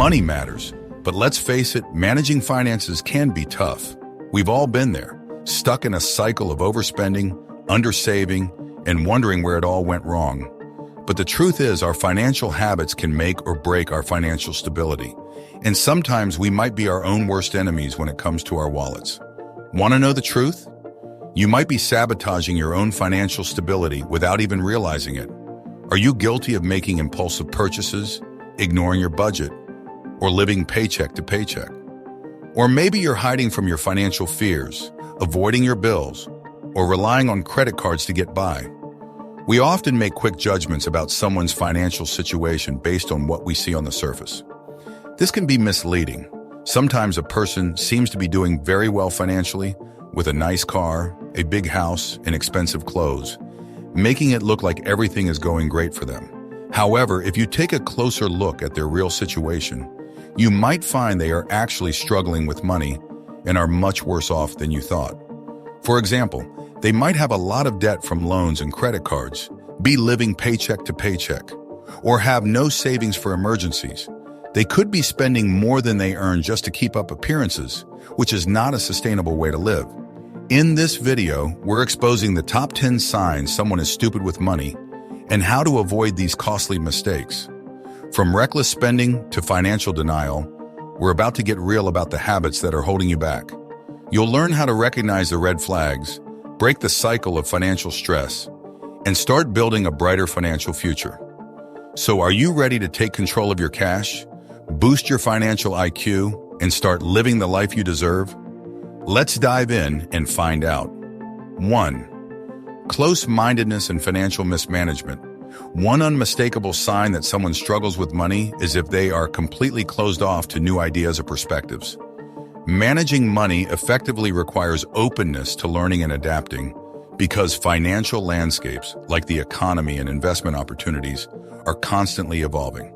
Money matters, but let's face it, managing finances can be tough. We've all been there, stuck in a cycle of overspending, undersaving, and wondering where it all went wrong. But the truth is, our financial habits can make or break our financial stability. And sometimes we might be our own worst enemies when it comes to our wallets. Want to know the truth? You might be sabotaging your own financial stability without even realizing it. Are you guilty of making impulsive purchases, ignoring your budget, or living paycheck to paycheck? Or maybe you're hiding from your financial fears, avoiding your bills, or relying on credit cards to get by. We often make quick judgments about someone's financial situation based on what we see on the surface. This can be misleading. Sometimes a person seems to be doing very well financially, with a nice car, a big house, and expensive clothes, making it look like everything is going great for them. However, if you take a closer look at their real situation, you might find they are actually struggling with money and are much worse off than you thought. For example, they might have a lot of debt from loans and credit cards, be living paycheck to paycheck, or have no savings for emergencies. They could be spending more than they earn just to keep up appearances, which is not a sustainable way to live. In this video, we're exposing the top 10 signs someone is stupid with money and how to avoid these costly mistakes. From reckless spending to financial denial, we're about to get real about the habits that are holding you back. You'll learn how to recognize the red flags, break the cycle of financial stress, and start building a brighter financial future. So are you ready to take control of your cash, boost your financial IQ, and start living the life you deserve? Let's dive in and find out. 1. Close-mindedness and financial mismanagement. One unmistakable sign that someone struggles with money is if they are completely closed off to new ideas or perspectives. Managing money effectively requires openness to learning and adapting because financial landscapes, like the economy and investment opportunities, are constantly evolving.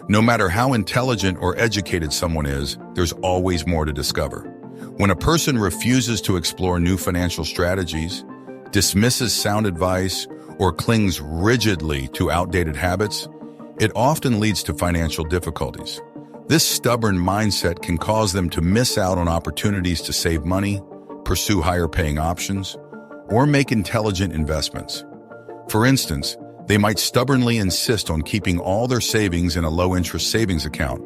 No matter how intelligent or educated someone is, there's always more to discover. When a person refuses to explore new financial strategies, dismisses sound advice, or clings rigidly to outdated habits, it often leads to financial difficulties. This stubborn mindset can cause them to miss out on opportunities to save money, pursue higher-paying options, or make intelligent investments. For instance, they might stubbornly insist on keeping all their savings in a low-interest savings account,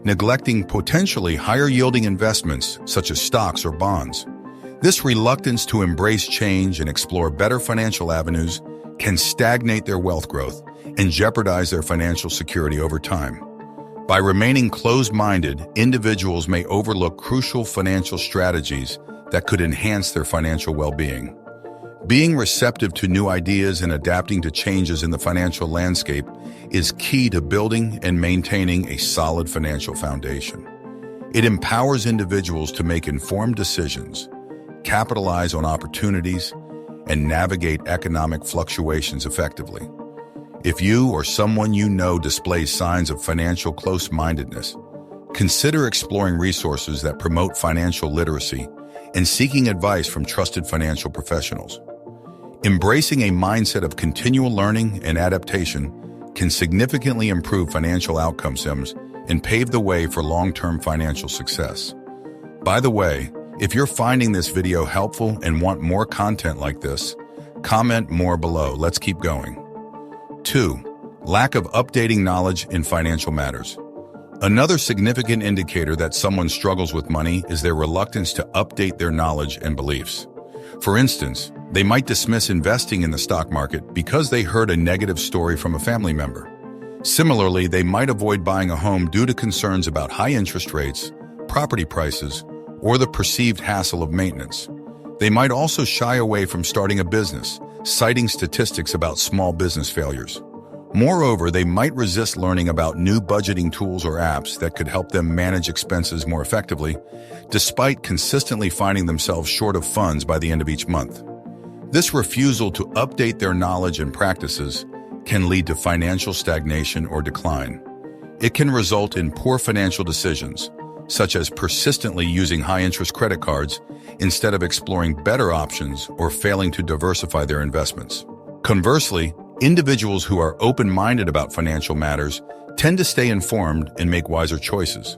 neglecting potentially higher-yielding investments such as stocks or bonds. This reluctance to embrace change and explore better financial avenues can stagnate their wealth growth and jeopardize their financial security over time. By remaining closed-minded, individuals may overlook crucial financial strategies that could enhance their financial well-being. Being receptive to new ideas and adapting to changes in the financial landscape is key to building and maintaining a solid financial foundation. It empowers individuals to make informed decisions, capitalize on opportunities, and navigate economic fluctuations effectively. If you or someone you know displays signs of financial close-mindedness, consider exploring resources that promote financial literacy and seeking advice from trusted financial professionals. Embracing a mindset of continual learning and adaptation can significantly improve financial outcomes and pave the way for long-term financial success. By the way, if you're finding this video helpful and want more content like this, comment more below. Let's keep going. 2. Lack of updating knowledge in financial matters. Another significant indicator that someone struggles with money is their reluctance to update their knowledge and beliefs. For instance, they might dismiss investing in the stock market because they heard a negative story from a family member. Similarly, they might avoid buying a home due to concerns about high interest rates, property prices, or the perceived hassle of maintenance. They might also shy away from starting a business, citing statistics about small business failures. Moreover, they might resist learning about new budgeting tools or apps that could help them manage expenses more effectively, despite consistently finding themselves short of funds by the end of each month. This refusal to update their knowledge and practices can lead to financial stagnation or decline. It can result in poor financial decisions, such as persistently using high-interest credit cards instead of exploring better options or failing to diversify their investments. Conversely, Individuals who are open-minded about financial matters tend to stay informed and make wiser choices.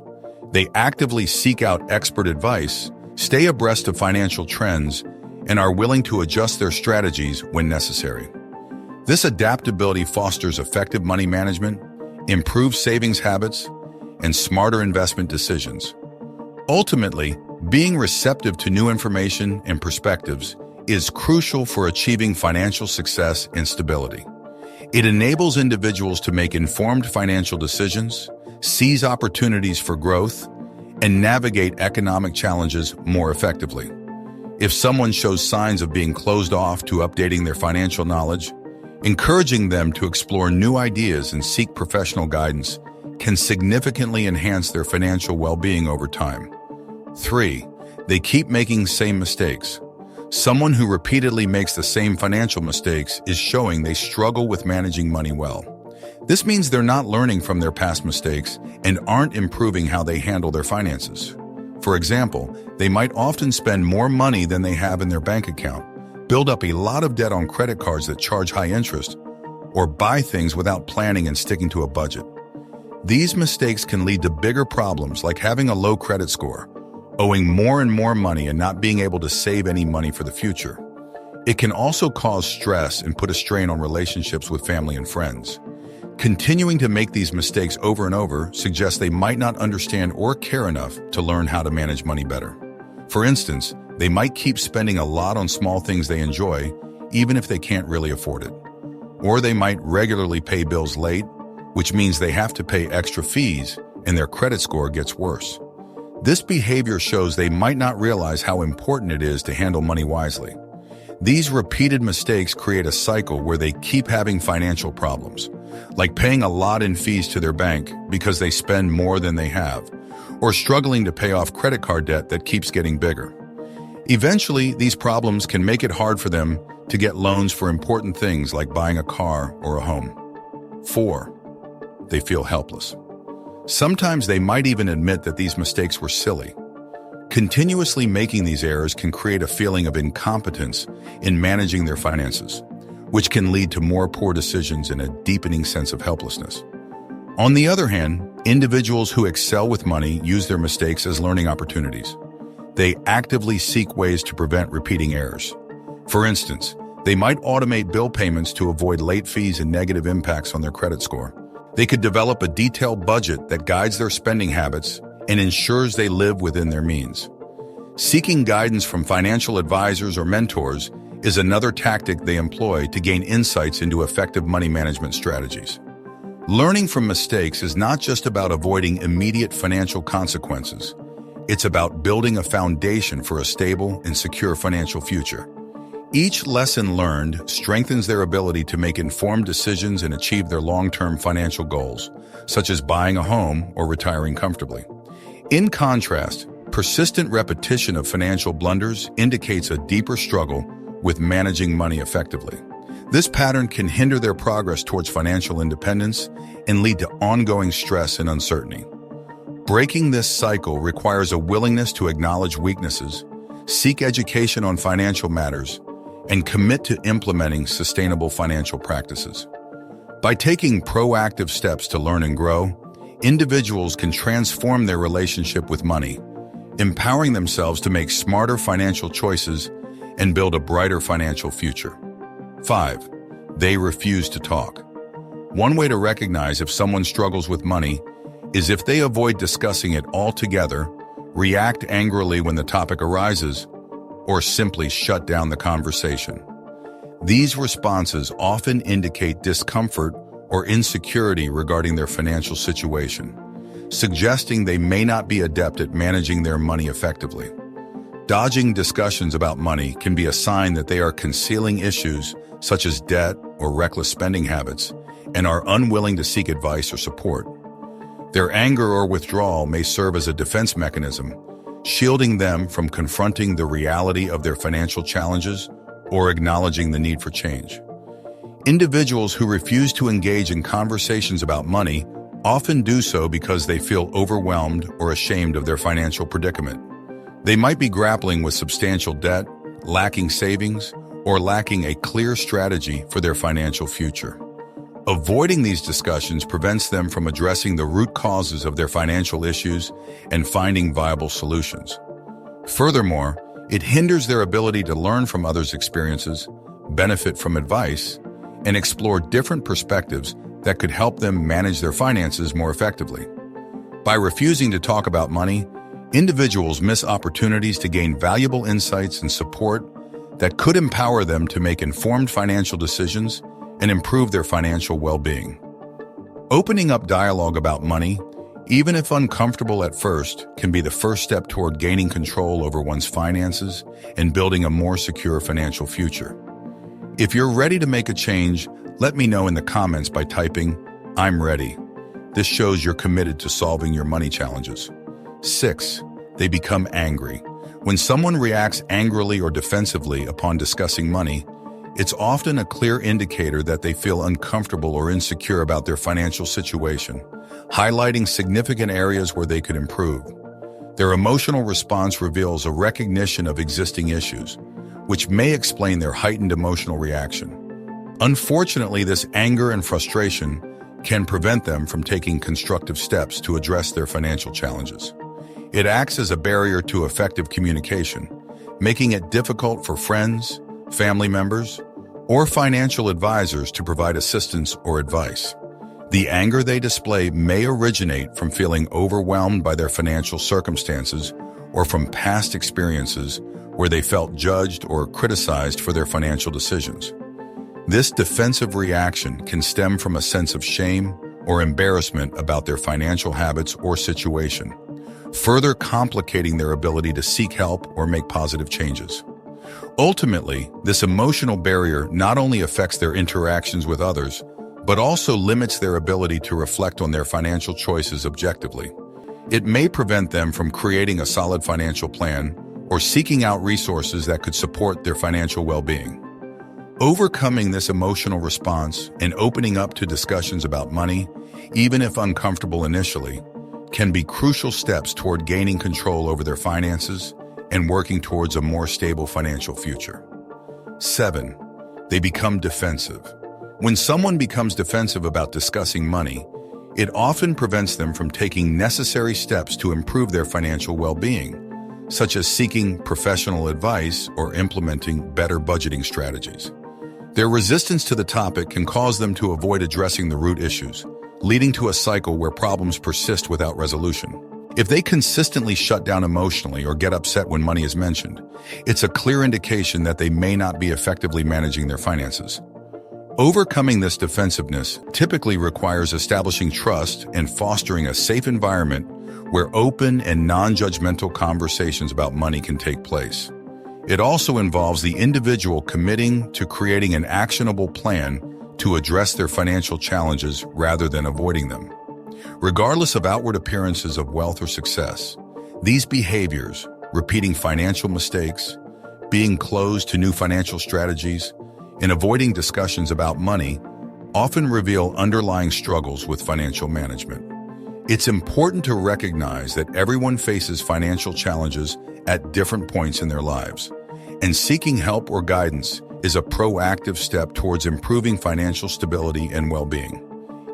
They actively seek out expert advice, stay abreast of financial trends, and are willing to adjust their strategies when necessary. This adaptability fosters effective money management, improves savings habits, and smarter investment decisions. Ultimately, being receptive to new information and perspectives is crucial for achieving financial success and stability. It enables individuals to make informed financial decisions, seize opportunities for growth, and navigate economic challenges more effectively. If someone shows signs of being closed off to updating their financial knowledge, encouraging them to explore new ideas and seek professional guidance can significantly enhance their financial well-being over time. 3. They keep making same mistakes. Someone who repeatedly makes the same financial mistakes is showing they struggle with managing money well. This means they're not learning from their past mistakes and aren't improving how they handle their finances. For example, they might often spend more money than they have in their bank account, build up a lot of debt on credit cards that charge high interest, or buy things without planning and sticking to a budget. These mistakes can lead to bigger problems like having a low credit score, owing more and more money and not being able to save any money for the future. It can also cause stress and put a strain on relationships with family and friends. Continuing to make these mistakes over and over suggests they might not understand or care enough to learn how to manage money better. For instance, they might keep spending a lot on small things they enjoy, even if they can't really afford it. Or they might regularly pay bills late, which means they have to pay extra fees and their credit score gets worse. This behavior shows they might not realize how important it is to handle money wisely. These repeated mistakes create a cycle where they keep having financial problems, like paying a lot in fees to their bank because they spend more than they have, or struggling to pay off credit card debt that keeps getting bigger. Eventually, these problems can make it hard for them to get loans for important things like buying a car or a home. 4. They feel helpless. Sometimes they might even admit that these mistakes were silly. Continuously making these errors can create a feeling of incompetence in managing their finances, which can lead to more poor decisions and a deepening sense of helplessness. On the other hand, individuals who excel with money use their mistakes as learning opportunities. They actively seek ways to prevent repeating errors. For instance, they might automate bill payments to avoid late fees and negative impacts on their credit score. They could develop a detailed budget that guides their spending habits and ensures they live within their means. Seeking guidance from financial advisors or mentors is another tactic they employ to gain insights into effective money management strategies. Learning from mistakes is not just about avoiding immediate financial consequences. It's about building a foundation for a stable and secure financial future. Each lesson learned strengthens their ability to make informed decisions and achieve their long-term financial goals, such as buying a home or retiring comfortably. In contrast, persistent repetition of financial blunders indicates a deeper struggle with managing money effectively. This pattern can hinder their progress towards financial independence and lead to ongoing stress and uncertainty. Breaking this cycle requires a willingness to acknowledge weaknesses, seek education on financial matters, and commit to implementing sustainable financial practices. By taking proactive steps to learn and grow, individuals can transform their relationship with money, empowering themselves to make smarter financial choices and build a brighter financial future. 5. They refuse to talk. One way to recognize if someone struggles with money is if they avoid discussing it altogether, react angrily when the topic arises, or simply shut down the conversation. These responses often indicate discomfort or insecurity regarding their financial situation, suggesting they may not be adept at managing their money effectively. Dodging discussions about money can be a sign that they are concealing issues such as debt or reckless spending habits and are unwilling to seek advice or support. Their anger or withdrawal may serve as a defense mechanism, shielding them from confronting the reality of their financial challenges or acknowledging the need for change. Individuals who refuse to engage in conversations about money often do so because they feel overwhelmed or ashamed of their financial predicament. They might be grappling with substantial debt, lacking savings, or lacking a clear strategy for their financial future. Avoiding these discussions prevents them from addressing the root causes of their financial issues and finding viable solutions. Furthermore, it hinders their ability to learn from others' experiences, benefit from advice, and explore different perspectives that could help them manage their finances more effectively. By refusing to talk about money, individuals miss opportunities to gain valuable insights and support that could empower them to make informed financial decisions and improve their financial well-being. Opening up dialogue about money, even if uncomfortable at first, can be the first step toward gaining control over one's finances and building a more secure financial future. If you're ready to make a change, let me know in the comments by typing, "I'm ready." This shows you're committed to solving your money challenges. 6. They become angry. When someone reacts angrily or defensively upon discussing money, it's often a clear indicator that they feel uncomfortable or insecure about their financial situation, highlighting significant areas where they could improve. Their emotional response reveals a recognition of existing issues, which may explain their heightened emotional reaction. Unfortunately, this anger and frustration can prevent them from taking constructive steps to address their financial challenges. It acts as a barrier to effective communication, making it difficult for friends, family members, or financial advisors to provide assistance or advice. The anger they display may originate from feeling overwhelmed by their financial circumstances or from past experiences where they felt judged or criticized for their financial decisions. This defensive reaction can stem from a sense of shame or embarrassment about their financial habits or situation, further complicating their ability to seek help or make positive changes. Ultimately, this emotional barrier not only affects their interactions with others, but also limits their ability to reflect on their financial choices objectively. It may prevent them from creating a solid financial plan or seeking out resources that could support their financial well-being. Overcoming this emotional response and opening up to discussions about money, even if uncomfortable initially, can be crucial steps toward gaining control over their finances and working towards a more stable financial future. 7. They become defensive. When someone becomes defensive about discussing money, it often prevents them from taking necessary steps to improve their financial well-being, such as seeking professional advice or implementing better budgeting strategies. Their resistance to the topic can cause them to avoid addressing the root issues, leading to a cycle where problems persist without resolution. If they consistently shut down emotionally or get upset when money is mentioned, it's a clear indication that they may not be effectively managing their finances. Overcoming this defensiveness typically requires establishing trust and fostering a safe environment where open and non-judgmental conversations about money can take place. It also involves the individual committing to creating an actionable plan to address their financial challenges rather than avoiding them. Regardless of outward appearances of wealth or success, these behaviors, repeating financial mistakes, being closed to new financial strategies, and avoiding discussions about money, often reveal underlying struggles with financial management. It's important to recognize that everyone faces financial challenges at different points in their lives, and seeking help or guidance is a proactive step towards improving financial stability and well-being.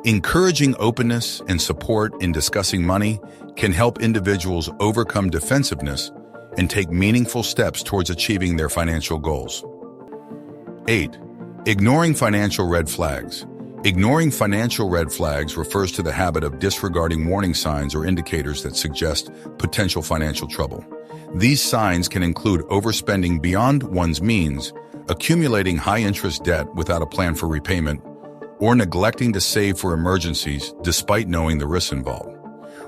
Encouraging openness and support in discussing money can help individuals overcome defensiveness and take meaningful steps towards achieving their financial goals. 8. Ignoring financial red flags. Ignoring financial red flags refers to the habit of disregarding warning signs or indicators that suggest potential financial trouble. These signs can include overspending beyond one's means, accumulating high-interest debt without a plan for repayment, or neglecting to save for emergencies despite knowing the risks involved.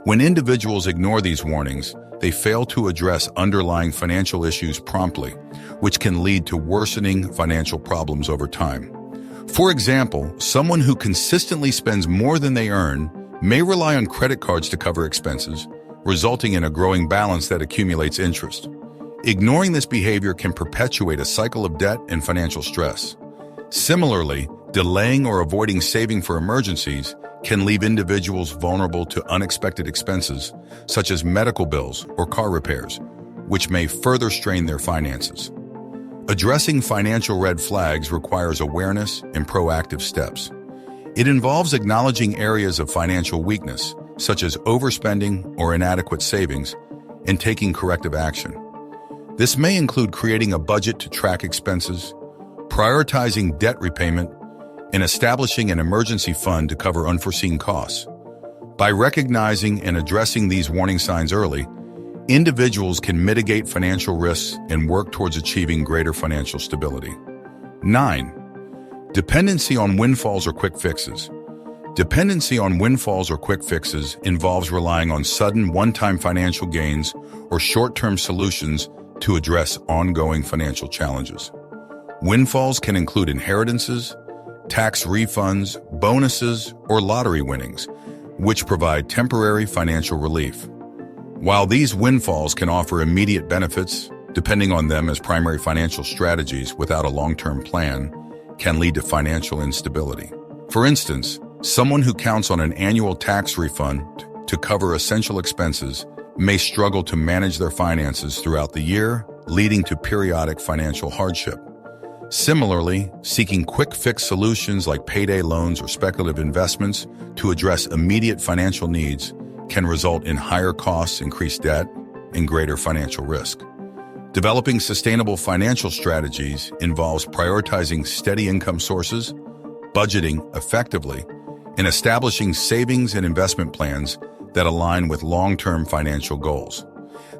When individuals ignore these warnings, they fail to address underlying financial issues promptly, which can lead to worsening financial problems over time. For example, someone who consistently spends more than they earn may rely on credit cards to cover expenses, resulting in a growing balance that accumulates interest. Ignoring this behavior can perpetuate a cycle of debt and financial stress. Similarly, delaying or avoiding saving for emergencies can leave individuals vulnerable to unexpected expenses, such as medical bills or car repairs, which may further strain their finances. Addressing financial red flags requires awareness and proactive steps. It involves acknowledging areas of financial weakness, such as overspending or inadequate savings, and taking corrective action. This may include creating a budget to track expenses, prioritizing debt repayment, and establishing an emergency fund to cover unforeseen costs. By recognizing and addressing these warning signs early, individuals can mitigate financial risks and work towards achieving greater financial stability. 9. Dependency on windfalls or quick fixes. Dependency on windfalls or quick fixes involves relying on sudden one-time financial gains or short-term solutions to address ongoing financial challenges. Windfalls can include inheritances, tax refunds, bonuses, or lottery winnings, which provide temporary financial relief. While these windfalls can offer immediate benefits, depending on them as primary financial strategies without a long-term plan can lead to financial instability. For instance, someone who counts on an annual tax refund to cover essential expenses may struggle to manage their finances throughout the year, leading to periodic financial hardship. Similarly, seeking quick-fix solutions like payday loans or speculative investments to address immediate financial needs can result in higher costs, increased debt, and greater financial risk. Developing sustainable financial strategies involves prioritizing steady income sources, budgeting effectively, and establishing savings and investment plans that align with long-term financial goals.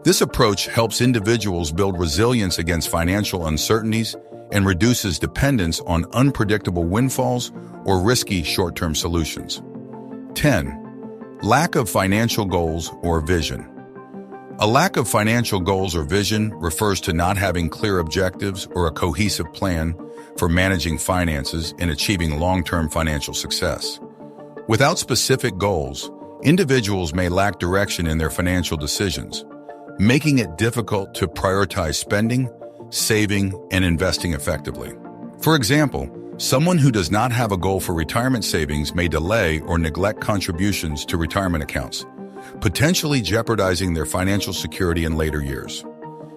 This approach helps individuals build resilience against financial uncertainties and reduces dependence on unpredictable windfalls or risky short-term solutions. 10. Lack of financial goals or vision. A lack of financial goals or vision refers to not having clear objectives or a cohesive plan for managing finances and achieving long-term financial success. Without specific goals, individuals may lack direction in their financial decisions, making it difficult to prioritize spending, saving, and investing effectively. For example, someone who does not have a goal for retirement savings may delay or neglect contributions to retirement accounts, potentially jeopardizing their financial security in later years.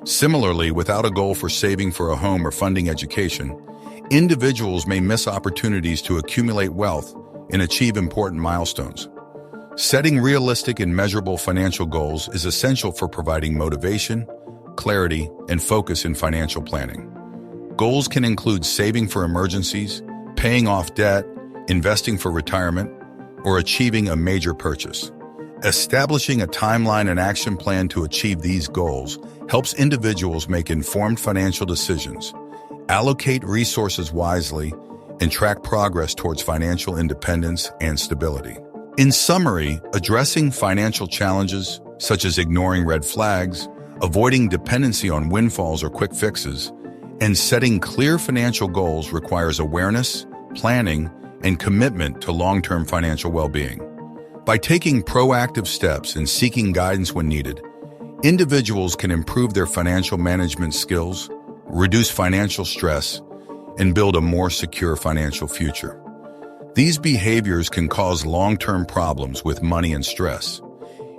Similarly, without a goal for saving for a home or funding education, individuals may miss opportunities to accumulate wealth and achieve important milestones. Setting realistic and measurable financial goals is essential for providing motivation, clarity, and focus in financial planning. Goals can include saving for emergencies, paying off debt, investing for retirement, or achieving a major purchase. Establishing a timeline and action plan to achieve these goals helps individuals make informed financial decisions, allocate resources wisely, and track progress towards financial independence and stability. In summary, addressing financial challenges, such as ignoring red flags, avoiding dependency on windfalls or quick fixes, and setting clear financial goals requires awareness, planning, and commitment to long-term financial well-being. By taking proactive steps and seeking guidance when needed, individuals can improve their financial management skills, reduce financial stress, and build a more secure financial future. These behaviors can cause long-term problems with money and stress.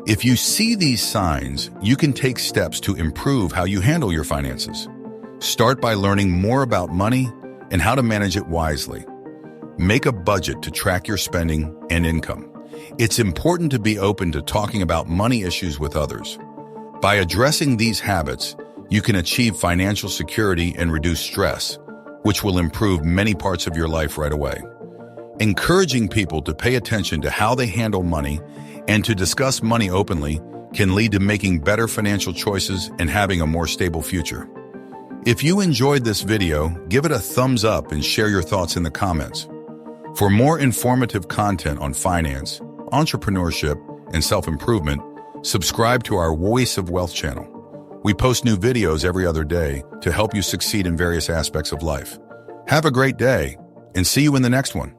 If you see these signs, you can take steps to improve how you handle your finances. Start by learning more about money and how to manage it wisely. Make a budget to track your spending and income. It's important to be open to talking about money issues with others. By addressing these habits, you can achieve financial security and reduce stress, which will improve many parts of your life right away. Encouraging people to pay attention to how they handle money and to discuss money openly can lead to making better financial choices and having a more stable future. If you enjoyed this video, give it a thumbs up and share your thoughts in the comments. For more informative content on finance, entrepreneurship, and self-improvement, subscribe to our Voice of Wealth channel. We post new videos every other day to help you succeed in various aspects of life. Have a great day, and see you in the next one.